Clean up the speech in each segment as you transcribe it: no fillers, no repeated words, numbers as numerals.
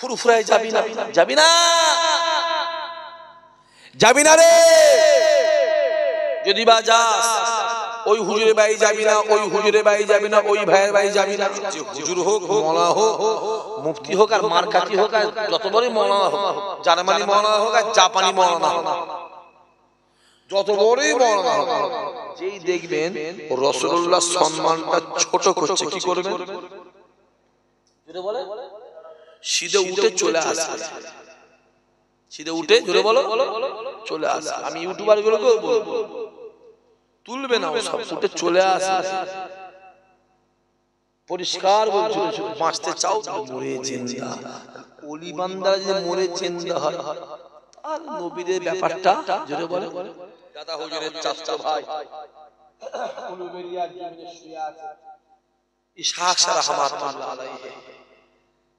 ফুরফুরায় যাবি না, যাবি না, যাবি না রে। যদি বা যাস ওই হুজুরের বাড়ি যাবি না, ওই হুজুরের বাড়ি যাবি না, ওই ভাইয়ের বাড়ি যাবি না। যে হুজুর হোক, মওলানা হোক, মুফতি হোক, আর মারকাতি হোক, আর যত বড়ই মওলানা হোক, জার্মানি মওলানা হোক আর জাপানি মওলানা হোক, যত বড়ই মওলানা হোক, যেই দেখবেন রাসূলুল্লাহ সম্মানটা ছোট করছে, কি করবেন? জোরে বলে সিধে উঠে চলে আসে, সিধে উঠে, জোরে বলো, চলে আসে। আমি ইউটিউবার গুলোকে বলবো, তুলবে না, সব উঠে চলে আসে। পরিষ্কার বলছিল, বাঁচতে চাও মরে জিন্দা। ওলি বান্দারা যদি মরে জিন্দা হয়, আর নবীদের ব্যাপারটা, জোরে বলে, দাদা হুজুরের চাচা ভাই উলুবেরিয়ার জমিনে শুয়ে আছে ইসহাক রাহমাতুল্লাহ আলাইহি,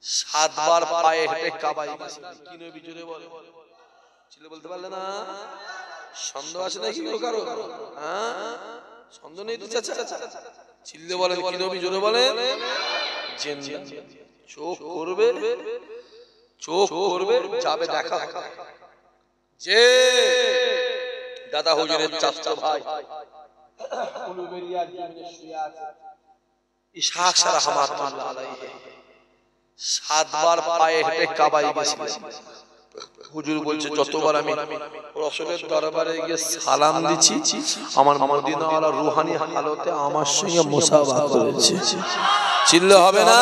7 বার পায়ে হেঁটে কাবায় গেছে। কি নবী, জোরে বলে, ছিল বলতে পারলে না? সন্দেহ আছে নাকি কারো? হ্যাঁ, সন্দেহ নেই তো চাচা? চিল্লে বলেন কি নবী, জোরে বলেন। জিন্দা, চোখ করবে, চোখ করবে, যাবে দেখা যে দাদা হুজুরের চাচা ভাই উলুবেরিয়ার জমিনে শুয়ে আছে ইসহাক রাহমাতুল্লাহ আলাইহি, 7 বার পায়ে হেঁটে কাবায় গেছে। হুজুর বলছে, যতবার আমি রাসূলের দরবারে গিয়ে সালাম দিছি, আমার মদিনাওয়ালা রূহানি হালতে আমার সঙ্গে মুসাফা করেছে। চিল্লে হবে না?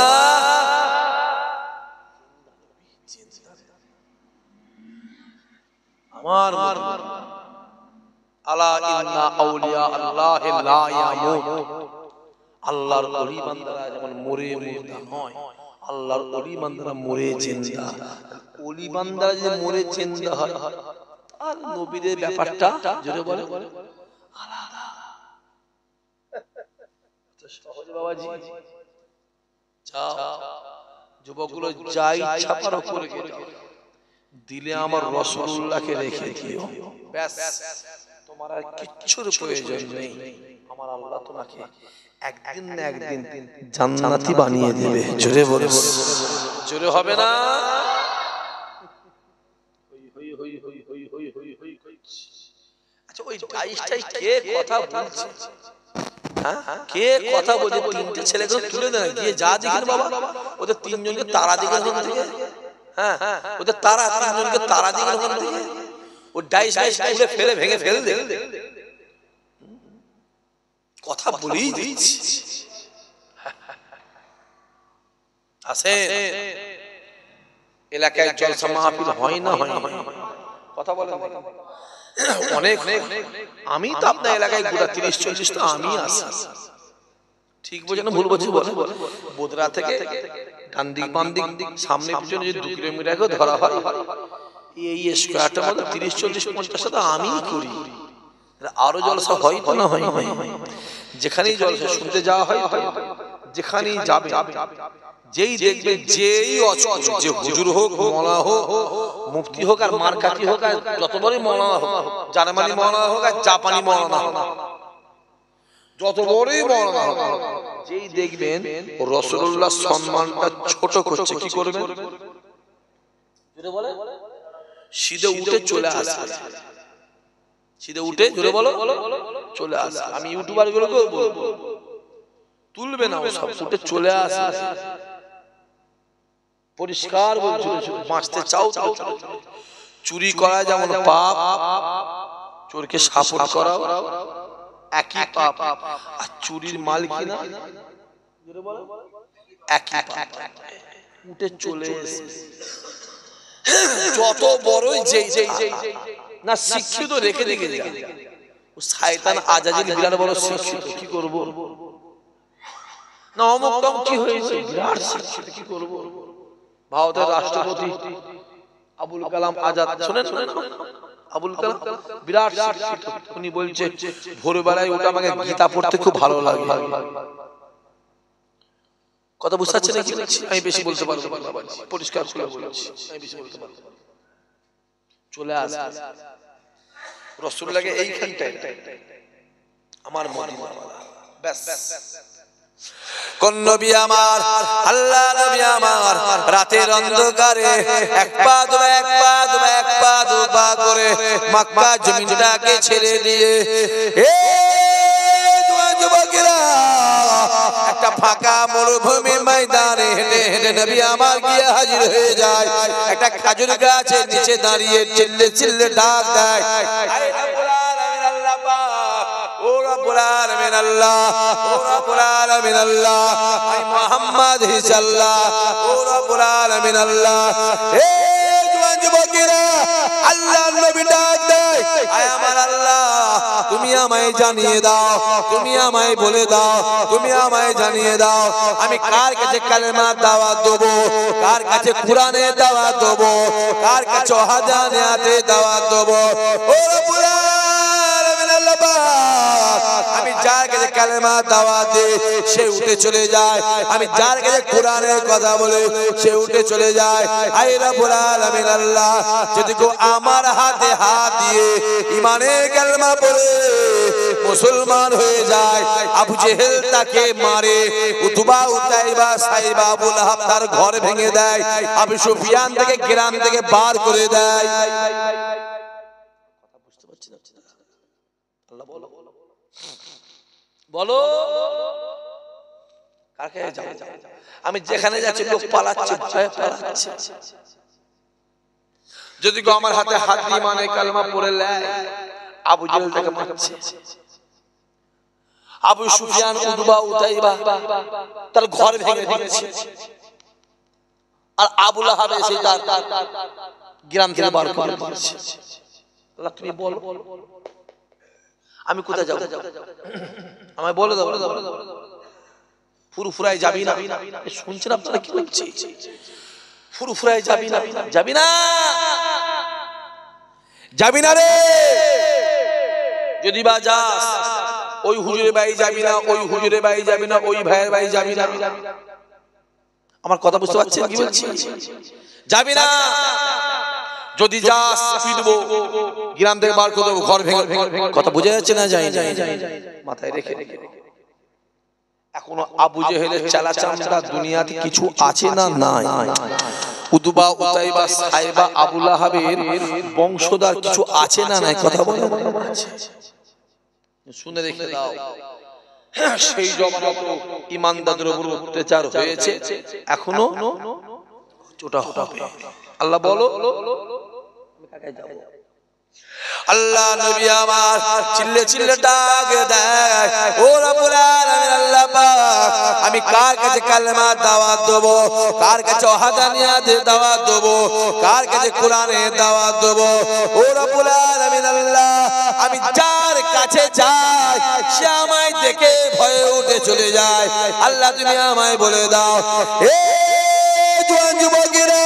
আমার আলা ইন্না আউলিয়া আল্লাহি লা ইয়ামুত, আল্লাহর ওলি বান্দারা যেমন মরে মুর্দা নয়, আল্লাহর ওলি বান্দারা মরে জিন্দা। ওলি বান্দারা যদি মরে জিন্দা হয়, আর নবীদের ব্যাপারটা, জোরে বলে, আলাদা। সহজ বাবাজি, যাও যুবকগুলো, যাই ইচ্ছা পারো করে যাও, দিলে আমার রাসূলুল্লাহকে রেখে দিও, ব্যাস, তোমার আর কিচ্ছুর প্রয়োজন নেই। আমার আল্লাহ তোমাকে একদিন না একদিন জান্নাতি বানিয়ে দেবে। জোরে বলে, জোরে হবে না? আচ্ছা, ওই ডাইসটাই কে কথা বলছে? হ্যাঁ, কে কথা বলছে? 3টে ছেলেকে তুলে দেন, গিয়ে যা দেখেন বাবা, ওদের 3 জনকে তারা দেখেন ওখান থেকে। হ্যাঁ, ওদের তারা 3 জনকে তারা দেখেন ওখান থেকে। ও ডাইস খুলে ফেলে, ভেঙে ফেল দে। কথা বলেই দিচ্ছি। আসে এলাকায় জলসা মাহফিল হয় না, হয় না, কথা বলেন অনেক। আমি তো আপনার এলাকায় গোটা 30-40 তো আমি আসি, ঠিক বোঝে না ভুল বলছি? বোদরা থেকে ডান দিক বাম দিক সামনে পিছনে যদি 2 কিলোমিটারকে ধরা হয়, এই স্কয়ারটার মধ্যে 30-40-50 তো আমিই করি। আরো জলসা হয় তো না হয়? যেখানেই জলসা শুনতে যাওয়া হয়, যেখানেই যাবে, যেই দেখবে, যেই যে হুজুর হোক, মওলানা হোক, মুফতি হোক, আর মারকাতি হোক, আর যত বড়ই মওলানা হোক, জার্মানি মওলানা হোক আর জাপানি মওলানা হোক, যত বড়ই মওলানা হোক, যেই দেখবেন রাসূলুল্লাহ সম্মানটা ছোট করছে, কি করবেন? জোরে বলে, সিধে উঠে চলে আসে, সিধে উঠে, জোরে বলো, চলে আসে। আমি ইউটিউবার গুলোকে বলবো, তুলবে না, সব উঠে চলে আসে। পরিষ্কার বলছিল, বাঁচতে চাও চুরি করা যেমন পাপ, চোরকে সাপোর্ট করা একই পাপ, আর চুরির মাল কিনা একই পাপ। উঠে চলে এসে যত বড়ই যেই না শিক্ষিত রেখে দিকে যায়, শয়তান আজাজিল বিরাট বড় শিক্ষিত, কি করব না, অমুক কম কি হয়েছে, বিরাট শিক্ষিত, কি করব। ভারতের রাষ্ট্রপতি আবুল কালাম আজাদ, শুনেন? আবুল কালাম বিরাট শিক্ষিত, উনি বলছে ভোরবেলায় উঠে আমাকে গীতা পড়তে খুব ভালো লাগে। কথা বুঝতে পারছেন নাকি? আমি বেশি বলতে পারবো না, পরিষ্কার করে বলছি, আমি বেশি বলতে পারবো না। চলে আসে রাসূলুল্লাহকে এইখানটায় আমার মদিনাওয়ালা, ব্যাস কোন নবী আমার? আল্লাহ নবী আমার রাতের অন্ধকারে এক পা দুপা করে মক্কা জমিনটাকে ছেড়ে দিয়ে যুবকেরা একটা ফাঁকা মরুভূমি ময়দানে হেঁটে হেঁটে নবী আমার গিয়ে হাজির হয়ে যায়। একটা খেজুর গাছের নিচে দাঁড়িয়ে চিল্লে চিল্লে ডাক দেয়, ও রব্বুল আলামিন আল্লাহ, ও রব্বুল আলামিন আল্লাহ, আই মুহাম্মদ হিসাল্লাহ, ও রব্বুল আলামিন আল্লাহ। হে জওয়ান যুবকেরা, আল্লাহর নবী ডাক দেয়, আয় আমার আল্লাহ, তুমি আমায় জানিয়ে দাও, তুমি আমায় বলে দাও, তুমি আমায় জানিয়ে দাও, আমি কার কাছে কালেমার দাওয়াত দেব, কার কাছে কোরআনের দাওয়াত দেব, কার কাছে ওয়াহদানিয়াতে দাওয়াত দেব। ও রব্বুল আলামিন আল্লাহ, আমি যার কাছে কালেমার দাওয়াত দিই সে উঠে চলে যায়, আমি যার কাছে কোরআনের কথা বলি সে উঠে চলে যায়। আয় রব্বুল আলামিন আল্লাহ, যদি কেউ আমার হাতে হাত দিয়ে ঈমানের কালেমা পড়ে মুসলমান হয়ে যায়, আবু জেহেল তাকে মারে, উতবা উতাইবা সাইবা আবু লাহাব তার ঘর ভেঙে দেয়, আবু সুফিয়ান থেকে গ্রাম থেকে বার করে দেয়। কথা বুঝতে পারছি না? আল্লাহ বলো বলো, কার কাছে যাও? আমি যেখানে যাচ্ছি লোক পালাচ্ছে, ভয়ে পালাচ্ছে। যদি কেউ আমার হাতে হাত দিয়ে মানে কালেমা পড়ে নেয়, আবু জেহেল তাকে মারছে, আবু সুফিয়ান উতবা উতাইবা তার ঘর ভেঙে দিয়েছে, আর আবু লাহাব এসে তার গ্রাম থেকে বার করে দিয়েছে। আল্লাহ তুমি বলো, আমি কোথায় যাব? আমায় বলে দাও। ফুরফুরায় যাবি না? শুনছেন আপনারা কি বলছি? ফুরফুরায় যাবি না? যাবি না, যাবি না রে। যদি বা যাস, ওই হুজুরের বাড়ি যাবি না, ওই হুজুরের বাড়ি যাবি না, ওই ভাইয়ের বাড়ি যাবি না। আমার কথা বুঝতে পারছেন কি বলছি? যাবি না। যদি যাস ফিরবো, গ্রাম থেকে বার করে দেবো, ঘর ভেঙে। কথা বুঝে যাচ্ছে না? যাই মাথায় রেখে। এখনো আবু জেহেলের চালা চামড়া দুনিয়াতে কিছু আছে না? নাই। উতবা উতাইবা সাইবা আবু লাহাবের বংশধর কিছু আছে না? নাই। কথা বলে শুনে রেখে দাও। সেই জমানত ঈমানদারদের উপর অত্যাচার হয়েছে, এখনো ওটা হবে। আল্লাহ বলো, আল্লাহ নবী আমার চিল্লে চিল্লে ডাক দেয়, ও রব্বুল আলামিন আল্লাহ পাক, আমি কার কাছে কালেমার দাওয়াত দেব, কার কাছে ওয়াহদানিয়াতের দাওয়াত দেব, কার কাছে কোরআনের দাওয়াত দেব। ও রব্বুল আলামিন আল্লাহ, আমি যার কাছে যাই সে আমায় দেখে ভয়ে উঠে চলে যায়। আল্লাহ তুমি আমায় বলে দাও। হে জওয়ান যুবকেরা,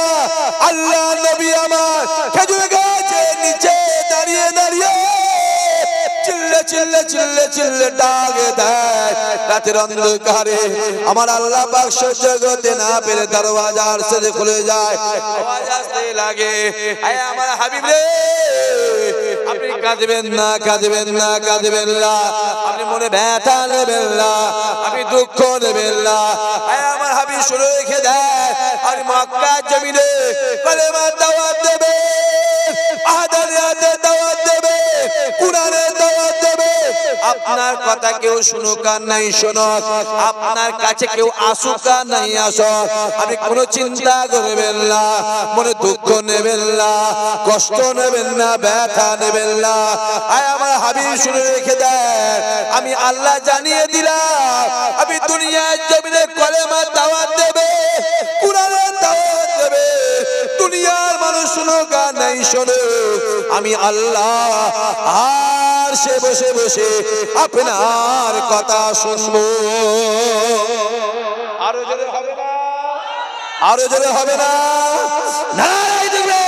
আল্লাহ নবী আমার খেজুর গাছের নিচে দাঁড়িয়ে দাঁড়িয়ে চিল্লে চিল্লে চিল্লে চিল্লে ডাক দেয়। রাতের অন্ধকারে আমার আল্লাহ পাক সহ্য করতে না পেরে দরওয়াজার সাথে খুলে যায়, আওয়াজ আসতে লাগে, আয় আমার হাবিব রে, আপনি কাঁদবেন না, কাঁদবেন না, কাঁদবেন না, আপনি মনে ব্যথা নেবেন না, আপনি দুঃখ নেবেন না। আয় আমার হাবিব শুনে রেখে দেয়, আর মক্কা জমিনে কালেমার দাওয়াত দেবে, ওয়াহদানিয়াতের দাওয়াত দেবে, কোরআনের দাওয়াত দেবে। আপনার কথা কেউ শুনুক আর নাই শুনুক, আপনার কাছে কেউ আসুক আর নাই আসুক, আপনি কোনো চিন্তা করবেন না, মনে দুঃখ নেবেন না, কষ্ট নেবেন না, ব্যথা নেবেন না। আয় আমার হাবিব শুনে রেখে দেন, আমি আল্লাহ জানিয়ে দিলাম, আমি দুনিয়ার জমিনে কালেমার দাওয়াত দেবে, কোরআনের দাওয়াত দেবে, দুনিয়ার মানুষ শুনুক আর নাই শুনুক, আমি আল্লাহ আর সে বসে বসে আপনার কথা শুনবো। আরো জোরে হবে না? আরো জোরে হবে না? নারায়ে দিবে।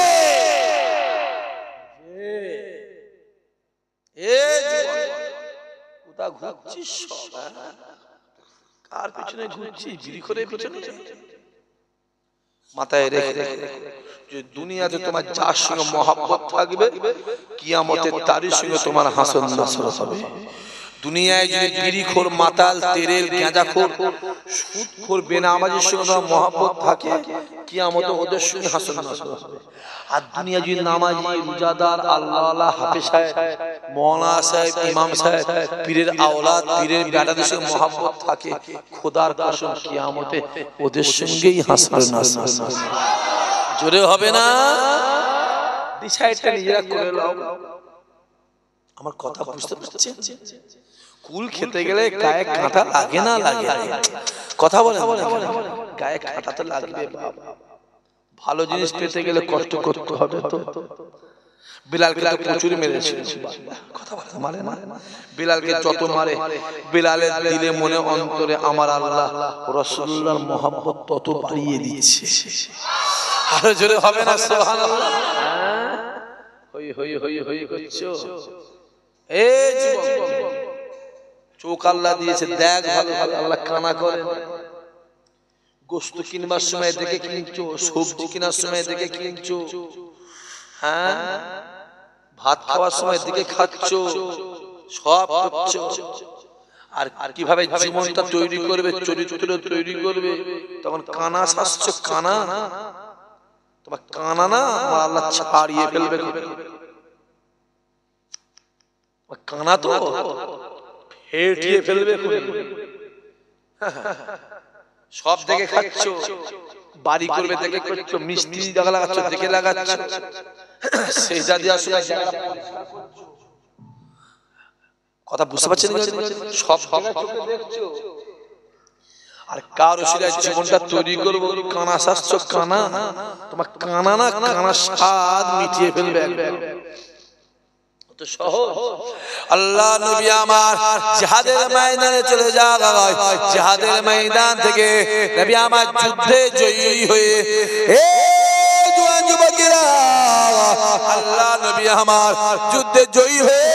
কোথা ঘুরছিস? কার পিছনে ঘুরছিস? বিড়ি করে পিছনে? মাথায় রেখে যে দুনিয়াতে তোমার যার সঙ্গে মহব্বত থাকবে, কিয়ামতে তারই সঙ্গে তোমার হাসন নাসর হবে। দুনিয়ায় যদি বিড়িখোর, মাতাল, তেরের, গাঁজাখোর, সুদখোর, বেনামাজির সঙ্গে মহব্বত থাকে, কিয়ামতে ওদের সঙ্গে হাসর নাসর হবে। আর দুনিয়া যদি নামাজি, রোজাদার, আল্লাহওয়ালা, হাফেজ সাহেব, মওলানা সাহেব, ইমাম সাহেব, পীরের আওলাদ, পীরের বেটাদের সঙ্গে মহব্বত থাকে, খোদার কসম কিয়ামতে ওদের সঙ্গেই হাসর নাসর হবে। জোরে হবে না? ডিসাইডটা নিজেরা করে নাও। আমার কথা বুঝতে পারছেন? কুল খেতে গেলে গায়ে কাঁটা লাগে না লাগে? কথা বলে গায়ে কাঁটা তো লাগবে। ভালো জিনিস পেতে গেলে কষ্ট করতে হবে। তো বিলালকে তো প্রচুর মেরেছে, কথা বলে মারে না? বিলালকে যত মারে, বিলালের দিলে মনে অন্তরে আমার আল্লাহ রাসূলুল্লাহর মহব্বত তত বাড়িয়ে দিচ্ছে। আরো জোরে হবে না সুবহানাল্লাহ? হই হই হই হই করছো। এই যুবক, চোখ আল্লাহ দিয়েছে, দেখ ভালো ভালো। আল্লাহ কানা করে। গোশত কিনবার সময় দেখে কিনছো, সবজি কেনার সময় দেখে কিনছো, হ্যাঁ, ভাত খাওয়ার সময় দেখে খাচ্ছো, সব করছো। আর কিভাবে জীবনটা তৈরি করবে, চরিত্র তৈরি করবে, তখন কানা শাসছো। কানা তোমার কানা না, আমার আল্লাহ ছাড়িয়ে ফেলবে। কানা তো হেঁটিয়ে ফেলবে। সব দেখে খাচ্ছ, বাড়ি করবে দেখে করছো, মিস্ত্রি জায়গা লাগাচ্ছ দেখে লাগাচ্ছ, সেজদা দেওয়ার সময় কথা বুঝতে পারছেন? সব দেখছো। আর কার ওসিলায় জীবনটা তৈরি করবো, কানা শাস্ত্র। কানা তোমার কানা না, কানা স্বাদ মিটিয়ে ফেলবে। আল্লাহ নবী আমার জিহাদের ময়দানে চলে যায়। জিহাদের ময়দান থেকে নবী আমার যুদ্ধে জয়ী হয়ে, এই জওয়ান যুবকেরা, আল্লাহ নবী আমার যুদ্ধে জয়ী হয়ে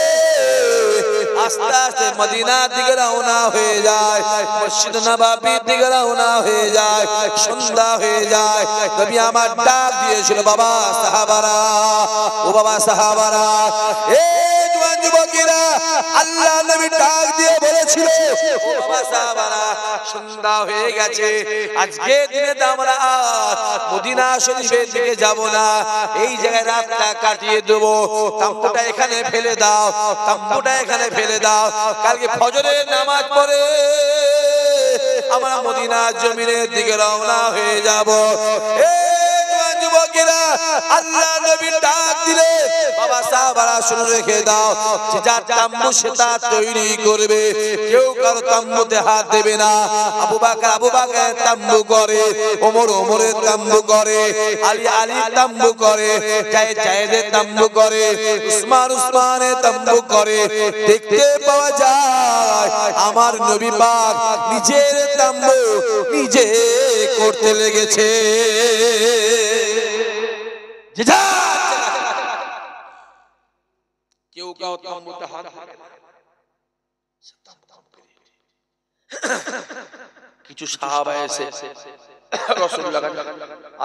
আস্তে আস্তে মদিনার দিকে রওনা হয়ে যায়, মসজিদ নববীর দিকে রওনা হয়ে যায়। সন্ধ্যা হয়ে যায়। নবী আমার ডাক দিয়েছিল, বাবা সাহাবারা, ও বাবা সাহাবারা, এই জওয়ান যুবকেরা, আল্লাহ নবী ডাক দিয়ে বলেছিল, ও বাবা সাহাবারা, সন্ধ্যা হয়ে গেছে, আজকে দিনে আমরা মদিনা শরীফের দিকে যাব না, এই জায়গায় রাতটা কাটিয়ে দেবো। তাম্বুটা এখানে ফেলে দাও, তাম্বুটা এখানে ফেলে দাও। কালকে ফজরের নামাজ পড়ে আমরা মদিনার জমিনের দিকে রওনা হয়ে যাব। যুবকেরা, আল্লাহ নবী ডাক দিলে, বাবা সাহাবারা শুনে রেখে দাও, যে যার তাম্বু সে তার তৈরি করবে, কেউ কারো তাম্বুতে হাত দেবে না। আবু বকর তাম্বু করে, ওমরের তাম্বু করে, আলীর তাম্বু করে, জায়েদের তাম্বু করে, উসমানের তাম্বু করে। দেখতে পাওয়া যায় আমার নবী পাক নিজের তাম্বু নিজে করতে লেগেছে। কেউ কাউ তাম্বুতে হাত, কিছু সাহাবা এসে রাসূলুল্লাহ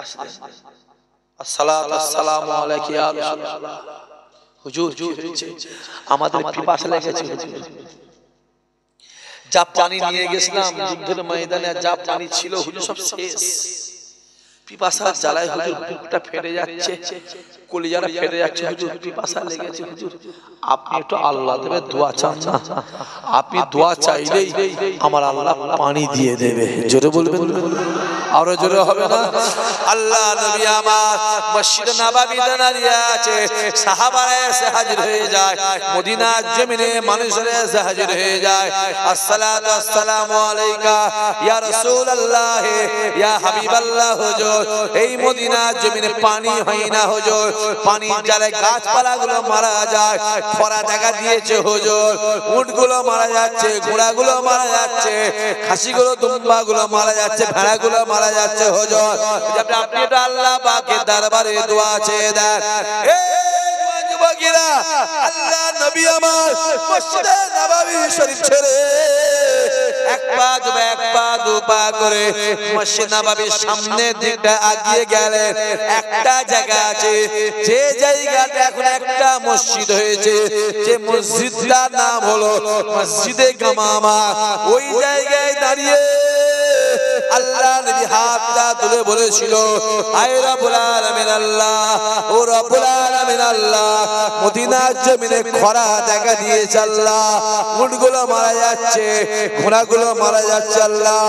আসলেন, আসসালাতু আসসালামু আলাইকা ইয়া রাসূলুল্লাহ, হুজুর আমাদের পিপাসা লেগেছে, যা পানি নিয়ে গেছিলাম যুদ্ধের ময়দানে, যা পানি ছিল হুজুর সব শেষ। পিপাসার জ্বালায় হুজুর বুকটা ফেটে যাচ্ছে, কলিজাটা ফেটে যাচ্ছে, হুজুর পিপাসা লেগেছে। হুজুর আপনি একটু আল্লাহ দেবে দোয়া চান না? আপনি দোয়া চাইলেই আমার আল্লাহ পানি দিয়ে দেবে। জোরে বলবেন, আরো জোরে হবে না? আল্লাহ নবী আমার মসজিদ নববীতে দাঁড়িয়ে আছে, সাহাবারা এসে হাজির হয়ে যায়, মদিনার জমিনে মানুষেরা এসে হাজির হয়ে যায়। আসসালাতু আসসালামু আলাইকা ইয়া রাসূলুল্লাহ, ইয়া হাবিবাল্লাহ। হুজুর এই মদিনার জমিনে পানি হয় না হুজুর, পানির জ্বালায় গাছপালাগুলো মারা যায়, খরা দেখা দিয়েছে হুজুর, উটগুলো মারা যাচ্ছে, ঘোড়াগুলো মারা যাচ্ছে, খাসিগুলো দুম্বাগুলো মারা যাচ্ছে, ভেড়াগুলো মারা যাচ্ছে হুজুর। আপনি তো আল্লাহ পাকের দরবারে দোয়া চেয়ে দেন। এই আল্লাহ নবী আমার মসজিদে নববী শরীফ ছেড়ে এক পা দু পা করে মসজিদ নববীর সামনের দিকটা এগিয়ে গেলেন। একটা জায়গা আছে, যে জায়গাটা এখন একটা মসজিদ হয়েছে, যে মসজিদটার নাম হলো মসজিদে গামামা। ওই জায়গায় দাঁড়িয়ে আল্লাহ নবী হাতটা তুলে বলেছিল, আয় রব্বুল আলামিন আল্লাহ, ও রব্বুল আলামিন আল্লাহ, মদিনার জমিনে খরা দেখা দিয়েছে আল্লাহ, উটগুলো মারা যাচ্ছে, ঘোড়াগুলো মারা যাচ্ছে আল্লাহ,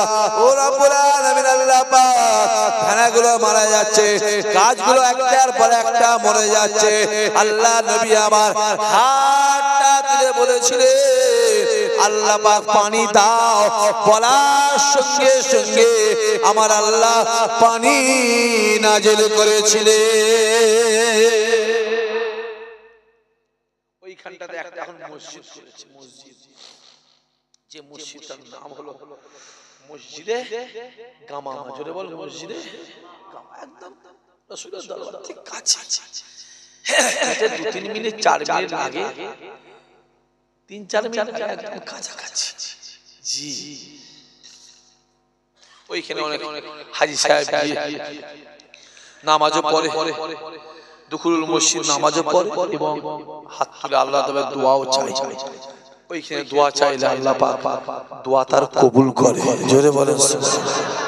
ও রব্বুল আলামিন আল্লাহ পাক, ভেড়াগুলো মারা যাচ্ছে, গাছগুলো একটার পর একটা মরে যাচ্ছে। আল্লাহ নবী আমার হাতটা তুলে বলেছিলেন, আল্লাহ পাক পানি দাও। বলার সঙ্গে সঙ্গে আমার আল্লাহ পানি নাজিল করেছিলেন। ওইখানটাতে একটা এখন মসজিদ করেছে, মসজিদ, যে মসজিদটার নাম হলো মসজিদে গামামা। জোরে বল, মসজিদে গামামা। একদম রাসূলের দরবার থেকে কাছে, 2-3 মিনিট 4 মিনিট আগে, 3-4 মিনিট একদম কাছাকাছি। জি, ওইখানে অনেক হাজী সাহেব নামাজও পড়ে, দুখুলুল মসজিদ নামাজও পড়ে এবং হাত তুলে আল্লাহ তবে দোয়াও চায়। ওইখানে দোয়া চাইলে আল্লাহ পাক দোয়া তার কবুল করে। জোরে বলেন সুবহানাল্লাহ।